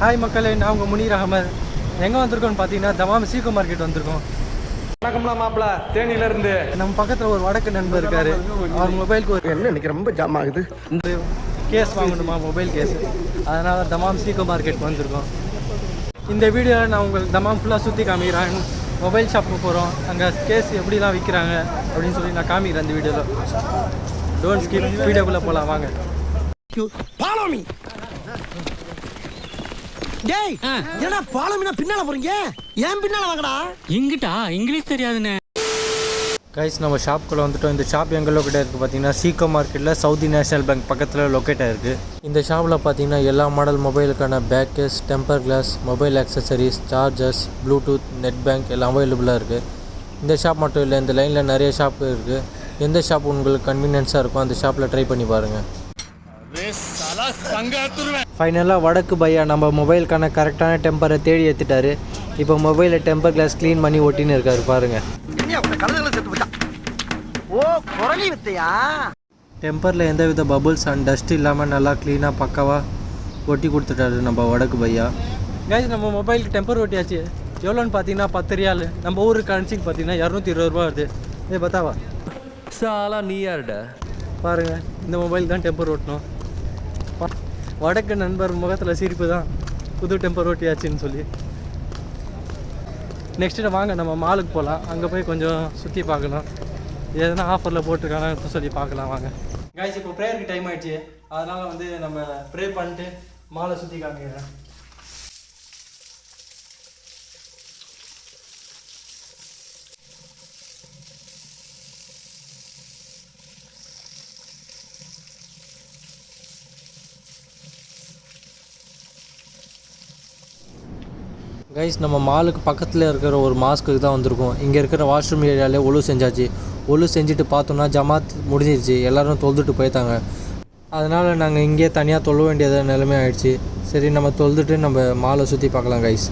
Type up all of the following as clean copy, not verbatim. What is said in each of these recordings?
Hi மக்களே, நான் உங்கள் முனீர் அகமது. எங்கே வந்திருக்கோன்னு பார்த்தீங்கன்னா தமாம் சீகோ மார்க்கெட் வந்திருக்கோம். வணக்கம்லாம் மாப்பிள்ள, தேனியிலேருந்து. நம்ம பக்கத்தில் ஒரு வடக்கு நண்பர் இருக்கார். அவர் மொபைலுக்கு ஒரு என்ன இன்னைக்கு ரொம்ப ஜாம் ஆகுது. கேஸ் வாங்கணுமா, மொபைல் கேஸ். அதனால் தமாம் சீகோ மார்க்கெட் வந்திருக்கோம். இந்த வீடியோவில் நான் உங்களுக்கு தமாம் ஃபுல்லாக சுற்றி காமிக்கிறேன். மொபைல் ஷாப்புக்கு போகிறோம், அங்கே கேஸ் எப்படிலாம் விற்கிறாங்க அப்படின்னு சொல்லி நான் காமிக்கிறேன் இந்த வீடியோவில். டோன்ட் ஸ்கிப், வீடியோக்குள்ளே போகலாம் வாங்க. Follow me. டேய், என்னடா ஃபாலோ மீனா பின்னால போறீங்க? ஏன் பின்னால வாங்கடா? இங்கிட்டா இங்கிலீஷ் தெரியாதுண்ணே. கைஸ், நம்ம ஷாப்புக்குள்ளே வந்துட்டோம். இந்த ஷாப் எங்கே லொக்கேட் இருக்குது பார்த்தீங்கன்னா சீகோ மார்க்கெட்டில் சவுதி நேஷனல் பேங்க் பக்கத்தில் லொக்கேட் ஆகிருக்கு. இந்த ஷாப்பில் பார்த்தீங்கன்னா எல்லா மாடல் மொபைலுக்கான back case, temper glass, mobile accessories, chargers, bluetooth, net bank எல்லாம் அவைலபிளாக இருக்குது. இந்த ஷாப் மட்டும் இல்லை, இந்த லைனில் நிறைய ஷாப் இருக்குது. எந்த ஷாப் உங்களுக்கு கன்வீனியன்ஸாக இருக்கும் அந்த ஷாப்பில் ட்ரை பண்ணி பாருங்கள். ஃபைனலாக வடக்கு பையா நம்ம மொபைலுக்கான கரெக்டான டெம்பரை தேடி ஏற்றிட்டாரு. இப்போ மொபைலில் டெம்பர் கிளாஸ் க்ளீன் பண்ணி ஒட்டின்னு இருக்காரு பாருங்கள். டெம்பரில் எந்தவித பபுள்ஸ் அண்ட் டஸ்ட் இல்லாமல் நல்லா க்ளீனாக பக்காவாக ஒட்டி கொடுத்துட்டாரு நம்ம வடக்கு பையா. கைஸ், நம்ம மொபைலுக்கு டெம்பர் ஒட்டியாச்சு. எவ்வளோன்னு பார்த்தீங்கன்னா 10 ரியால். நம்ம ஊருக்கு கரன்சிக்கு பார்த்தீங்கன்னா 220 ரூபா வருது. இதே பார்த்தாவா சாலா நீ யாருடா? பாருங்கள், இந்த மொபைல் தான் டெம்பர் ஓட்டணும். வடக்கு நண்பர் முகத்தில் சிரிப்பு தான், புது டெம்பர் ஓட்டியாச்சுன்னு சொல்லி. நெக்ஸ்ட்டு வாங்க நம்ம மாலுக்கு போகலாம். அங்கே போய் கொஞ்சம் சுற்றி பார்க்கலாம், எதனா ஆஃபரில் போட்டிருக்காங்கன்னு சொல்லி பார்க்கலாம் வாங்க. கைஸ், இப்போ ப்ரேயருக்கு டைம் ஆகிடுச்சு. அதனால் வந்து நம்ம ப்ரே பண்ணிட்டு மாலை சுற்றி காமிக்கிறேன். கைஸ், நம்ம மாலுக்கு பக்கத்தில் இருக்கிற ஒரு மாஸ்க்கு தான் வந்திருக்கோம். இங்கே இருக்கிற வாஷ்ரூம் ஏரியாவிலே ஒழு செஞ்சாச்சு. ஒழு செஞ்சுட்டு பார்த்தோன்னா ஜமாத் முடிஞ்சிருச்சு, எல்லோரும் தொழுதுட்டு போய்த்தாங்க. அதனால் நாங்கள் இங்கே தனியாக தொழ வேண்டியது நிலைமை ஆகிடுச்சு. சரி, நம்ம தொழுதுட்டு நம்ம மாலை சுற்றி பார்க்கலாம் கைஸ்.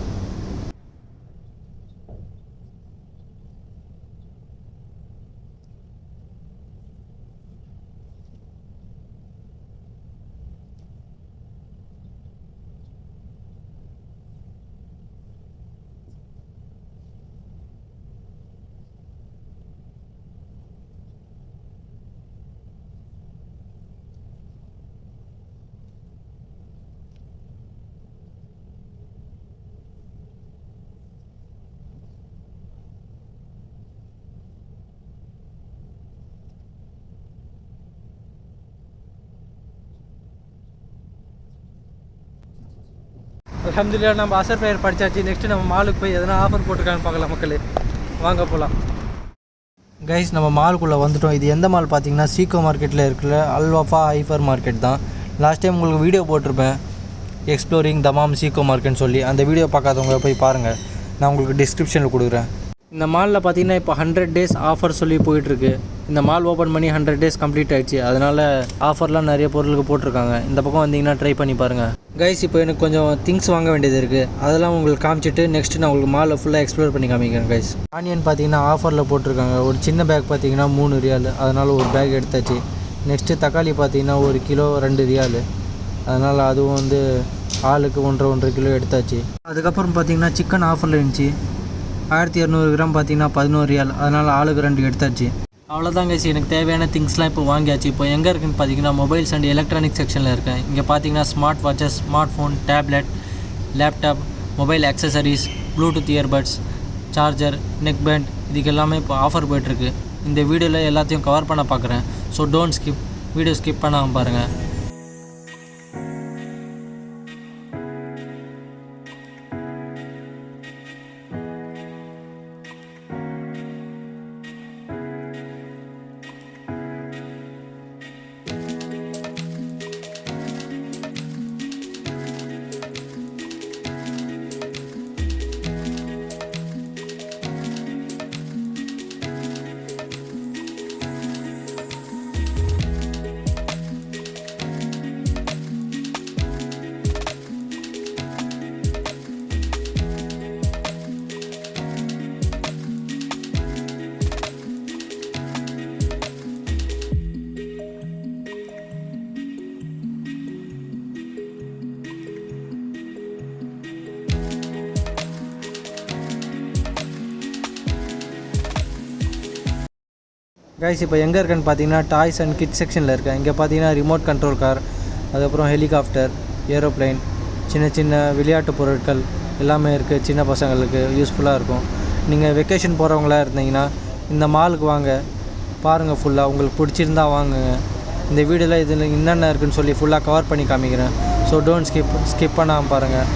அல்ஹம்துலில்லாஹ், நம்ம அசர் ப்ரேயர் படித்தாச்சு. நெக்ஸ்ட்டு நம்ம மாலுக்கு போய் எதனா ஆஃபர் போட்டிருக்கான்னு பார்க்கலாம் மக்களே. வாங்க போகலாம். கைஸ், நம்ம மாலுக்குள்ளே வந்துட்டோம். இது எந்த மால் பார்த்தீங்கன்னா சீகோ மார்க்கெட்டில் இருக்கிற அல்வஃபா ஹைப்பர் மார்க்கெட் தான். லாஸ்ட் டைம் உங்களுக்கு வீடியோ போட்டிருப்பேன், எக்ஸ்ப்ளோரிங் தமாம் சீகோ மார்க்கெட்னு சொல்லி. அந்த வீடியோ பார்க்காதவங்க போய் பாருங்கள், நான் உங்களுக்கு டிஸ்கிரிப்ஷனில் கொடுக்குறேன். இந்த மாலில் பார்த்தீங்கன்னா இப்போ 100 டேஸ் ஆஃபர் சொல்லி போயிட்டுருக்கு. இந்த மால் ஓப்பன் பண்ணி 100 டேஸ் கம்ப்ளீட் ஆகிடுச்சு. அதனால் ஆஃபர்லாம் நிறைய பொருளுக்கு போட்டிருக்காங்க. இந்த பக்கம் வந்தீங்கன்னா ட்ரை பண்ணி பாருங்கள். கைஸ், இப்போ எனக்கு கொஞ்சம் திங்ஸ் வாங்க வேண்டியது இருக்குது. அதெல்லாம் உங்களுக்கு காமிச்சிட்டு நெக்ஸ்ட்டு நான் உங்களுக்கு மாலில் ஃபுல்லாக எக்ஸ்ப்ளோர் பண்ணி காமிக்கிறேன் கைஸ். ஆனியன் பார்த்தீங்கன்னா ஆஃபரில் போட்டிருக்காங்க. ஒரு சின்ன பேக் பார்த்தீங்கன்னா 3 ரியால், அதனால் ஒரு பேக் எடுத்தாச்சு. நெக்ஸ்ட்டு தக்காளி பார்த்தீங்கன்னா 1 கிலோ 2 ரியால், அதனால் அதுவும் வந்து ஆளுக்கு 1.5 கிலோ எடுத்தாச்சு. அதுக்கப்புறம் பார்த்தீங்கன்னா சிக்கன் ஆஃபரில் இருந்துச்சு. 1200 கிராம் பார்த்தீங்கன்னா 11 ரியால், அதனால் ஆளுக்கு 2 எடுத்தாச்சு. அவ்வளோதான் கைஸ், எனக்கு தேவையான திங்ஸ்லாம் இப்போ வாங்கியாச்சு. இப்போ எங்கே இருக்குன்னு பார்த்தீங்கன்னா மொபைல்ஸ் அண்ட் எலக்ட்ரானிக் செக்ஷனில் இருக்கேன். இங்கே பார்த்தீங்கன்னா smart watches, smart phone, tablet, laptop, mobile accessories, Bluetooth earbuds, charger, neck band, இதுக்கு எல்லாமே இப்போ ஆஃபர் போய்ட்டுருக்கு. இந்த வீடியோவில் எல்லாத்தையும் கவர் பண்ண பார்க்குறேன். So don't skip, video skip பண்ணாமல் பாருங்கள். கைஸ் இப்போ எங்கே இருக்குன்னு பார்த்தீங்கன்னா டாய்ஸ் அண்ட் கிட்ஸ் செக்ஷனில் இருக்கேன். இங்கே பார்த்தீங்கன்னா ரிமோட் கண்ட்ரோல் கார், அதுக்கப்புறம் ஹெலிகாப்டர், ஏரோப்ளைன், சின்ன சின்ன விளையாட்டு பொருட்கள் எல்லாமே இருக்குது. சின்ன பசங்களுக்கு யூஸ்ஃபுல்லாக இருக்கும். நீங்கள் வெக்கேஷன் போகிறவங்களா இருந்தீங்கன்னா இந்த மாலுக்கு வாங்க, பாருங்கள் ஃபுல்லாக. உங்களுக்கு பிடிச்சிருந்தா வாங்குங்க. இந்த வீடியோவில் இதில் என்னென்ன இருக்குதுன்னு சொல்லி ஃபுல்லாக கவர் பண்ணி காமிக்கிறேன். ஸோ டோன்ட் ஸ்கிப் பண்ணாமல் பாருங்கள்.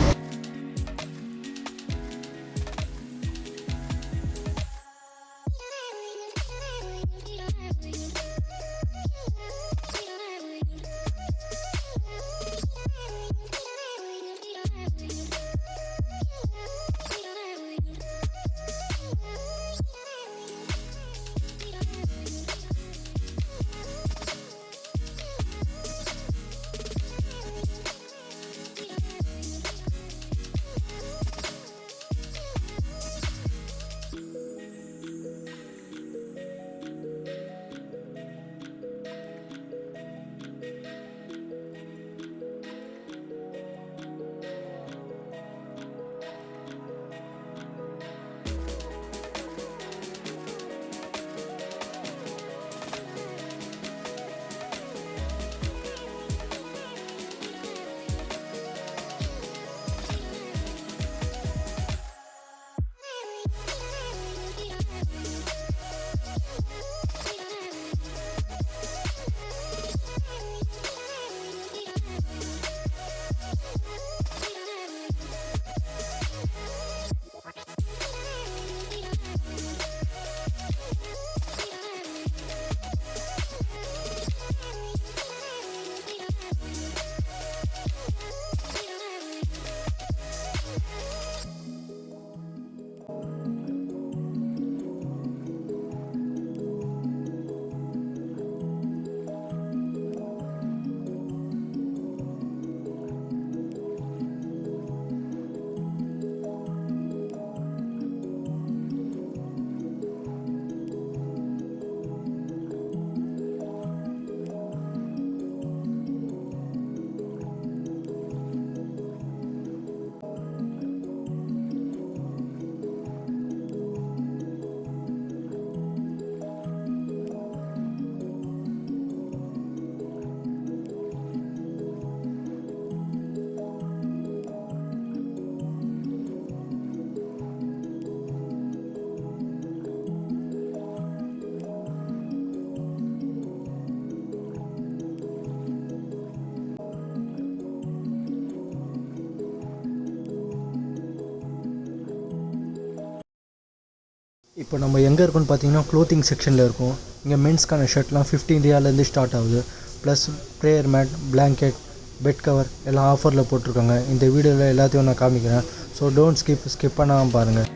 இப்போ நம்ம எங்கே இருக்கோன்னு பார்த்தீங்கன்னா க்ளோத்திங் செக்ஷனில் இருக்கும். இங்கே மென்ஸ்க்கான ஷர்ட்லாம் 15 ரியாலேருந்து ஸ்டார்ட் ஆகுது. Plus prayer mat, blanket, bed cover எல்லாம் ஆஃபரில் போட்டிருக்காங்க. இந்த வீடியோவில் எல்லாத்தையும் நான் காமிக்கிறேன். ஸோ டோன்ட் ஸ்கிப் பண்ணாமல் பாருங்கள்.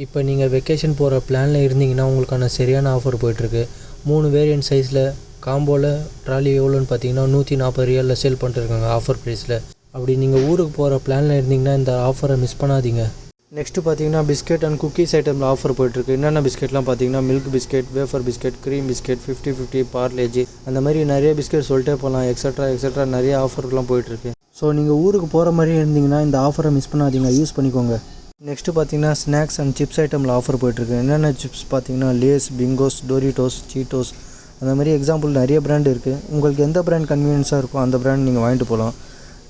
இப்போ நீங்கள் வெக்கேஷன் போகிற பிளானில் இருந்தீங்கன்னா உங்களுக்கான சரியான ஆஃபர் போயிட்டுருக்கு. 3 வேரியன்ட் சைஸில் காம்போவில் ட்ராலி எவ்வளோன்னு பார்த்தீங்கன்னா 140 ரியாலில் சேல் பண்ணிட்டுருக்காங்க ஆஃபர் ப்ரைஸில். அப்படி நீங்கள் ஊருக்கு போகிற பிளானில் இருந்தீங்கன்னா இந்த ஆஃபரை மிஸ் பண்ணாதீங்க. நெக்ஸ்ட்டு பார்த்தீங்கன்னா பிஸ்கெட் அண்ட் குக்கீஸ் ஐட்டமில் ஆஃபர் போயிட்டுருக்கு. என்னென்ன பிஸ்கெட்லாம் பார்த்தீங்கன்னா milk biscuit, wafer biscuit, cream biscuit, 50-50, Parle-G, அந்த மாதிரி நிறைய பிஸ்கெட் சொல்லிட்டே போகலாம். எக்ஸட்ரா நிறைய ஆஃபர்லாம் போயிட்டுருக்கு. ஸோ நீங்கள் ஊருக்கு போகிற மாதிரி இருந்தீங்கன்னா இந்த ஆஃபரை மிஸ் பண்ணாதீங்க, யூஸ் பண்ணிக்கோங்க. நெக்ஸ்ட்டு பார்த்தீங்கன்னா ஸ்நாக்ஸ் அண்ட் சிப்ஸ் ஐட்டமில் ஆஃபர் போயிட்டுருக்கு. என்னென்ன சிப்ஸ் பார்த்தீங்கன்னா லேஸ், பிங்கோஸ், டோரிட்டோஸ், சீட்டோஸ், அந்த மாதிரி எக்ஸாம்பிள் நிறைய பிராண்ட் இருக்குது. உங்களுக்கு எந்த பிராண்ட் கன்வீனியன்ஸாக இருக்கோ அந்த பிராண்ட் நீங்கள் வாங்கிட்டு போகலாம்.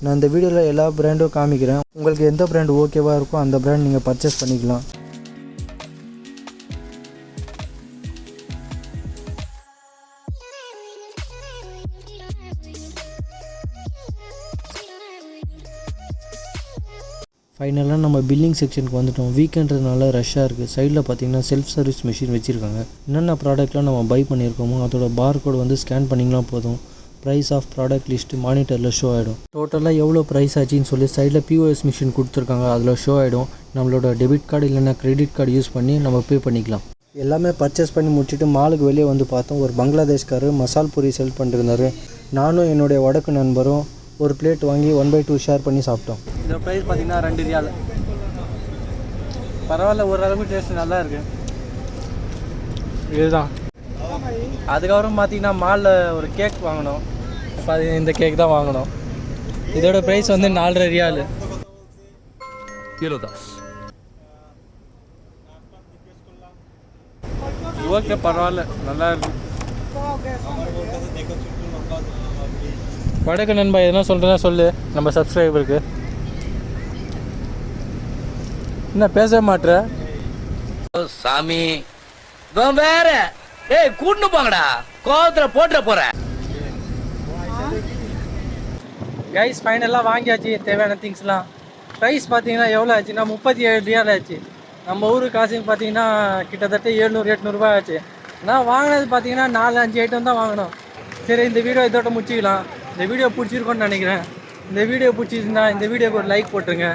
நான் இந்த வீடியோவில் எல்லா பிராண்டும் காமிக்கிறேன். உங்களுக்கு எந்த பிராண்ட் ஓகேவாக இருக்கோ அந்த பிராண்ட் நீங்கள் பர்ச்சேஸ் பண்ணிக்கலாம். ஃபைனலாக நம்ம பில்லிங் செக்ஷனுக்கு வந்துட்டோம். வீக்கெண்ட்றதுனால ரஷ்ஷாக இருக்குது. சைடில் பார்த்தீங்கன்னா செல்ஃப் சர்வீஸ் மிஷின் வச்சுருக்காங்க. என்னென்ன ப்ராடக்ட்லாம் நம்ம பை பண்ணியிருக்கோமோ அதோட பார்கோடு வந்து ஸ்கேன் பண்ணிங்கன்னா போதும். ப்ரைஸ் ஆஃப் ப்ராடக்ட் லிஸ்ட்டு மானிட்டரில் ஷோ ஆகிடும். டோட்டலாக எவ்வளோ ப்ரைஸ் ஆச்சுன்னு சொல்லி சைடில் POS மிஷின் கொடுத்துருக்காங்க, அதில் ஷோ ஆகிடும். நம்மளோட டெபிட் கார்டு இல்லைன்னா கிரெடிட் கார்டு யூஸ் பண்ணி நம்ம பே பண்ணிக்கலாம். எல்லாமே பர்ச்சேஸ் பண்ணி முடிச்சுட்டு மாலுக்கு வெளியே வந்து பார்த்தோம். ஒரு பங்களாதேஷ்காரர் மசால் பூரி செல் பண்ணிருந்தார். நானும் என்னுடைய வடக்கு நண்பரும் ஒரு பிளேட் வாங்கி 1/2 ஷேர் பண்ணி சாப்பிட்டோம். இந்த ப்ரைஸ் பார்த்திங்கன்னா 2 ரியால். பரவாயில்ல, ஓரளவுக்கு டேஸ்ட் நல்லா இருக்குது. இதுதான். அதுக்கப்புறம் பார்த்திங்கன்னா மாலில் ஒரு கேக் வாங்கினோம். அப்போ அது இந்த கேக் தான் வாங்கினோம். இதோட ப்ரைஸ் வந்து 4.5 ரியால். ஓகே, பரவாயில்ல, நல்லா இருக்கு. வடக்கு நண்பா, எதுனா சொல்கிறேன்னா சொல்லு நம்ம சப்ஸ்கிரைபருக்கு. என்ன பேச மாட்டேற சாமி வேற? ஏய் கூட்டு போங்கடா, கோவத்துல போட்டுற போறேன். கைஸ் ஃபைனலாக வாங்கியாச்சு தேவையான திங்ஸ்லாம். ப்ரைஸ் பார்த்தீங்கன்னா எவ்வளோ ஆச்சுன்னா 37 ரியால் ஆச்சு. நம்ம ஊர் காசுக்கு பார்த்தீங்கன்னா கிட்டத்தட்ட 700-800 ரூபாய் ஆச்சு. நான் வாங்கினது பார்த்தீங்கன்னா 4-5 ஐட்டம் தான் வாங்கினோம். சரி, இந்த வீடியோ இதோட முடிச்சிக்கலாம். இந்த வீடியோ பிடிச்சிருக்கோன்னு நினைக்கிறேன். இந்த வீடியோ பிடிச்சிருந்தா இந்த வீடியோக்கு ஒரு லைக் போட்டுருங்க,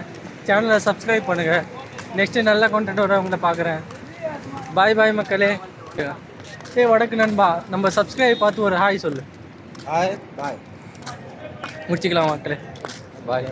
சேனலை சப்ஸ்கிரைப் பண்ணுங்கள். நெக்ஸ்ட்டு நல்ல கண்டென்ட்டோட உங்களை பார்க்குறேன். பாய் பாய் மக்களே. வடக்கு நண்பா, நம்ம சப்ஸ்கிரைப் பார்த்து ஒரு ஹாய் சொல்லு. Hi bye. முடிச்சிக்கலாம் மக்களே. பாய்.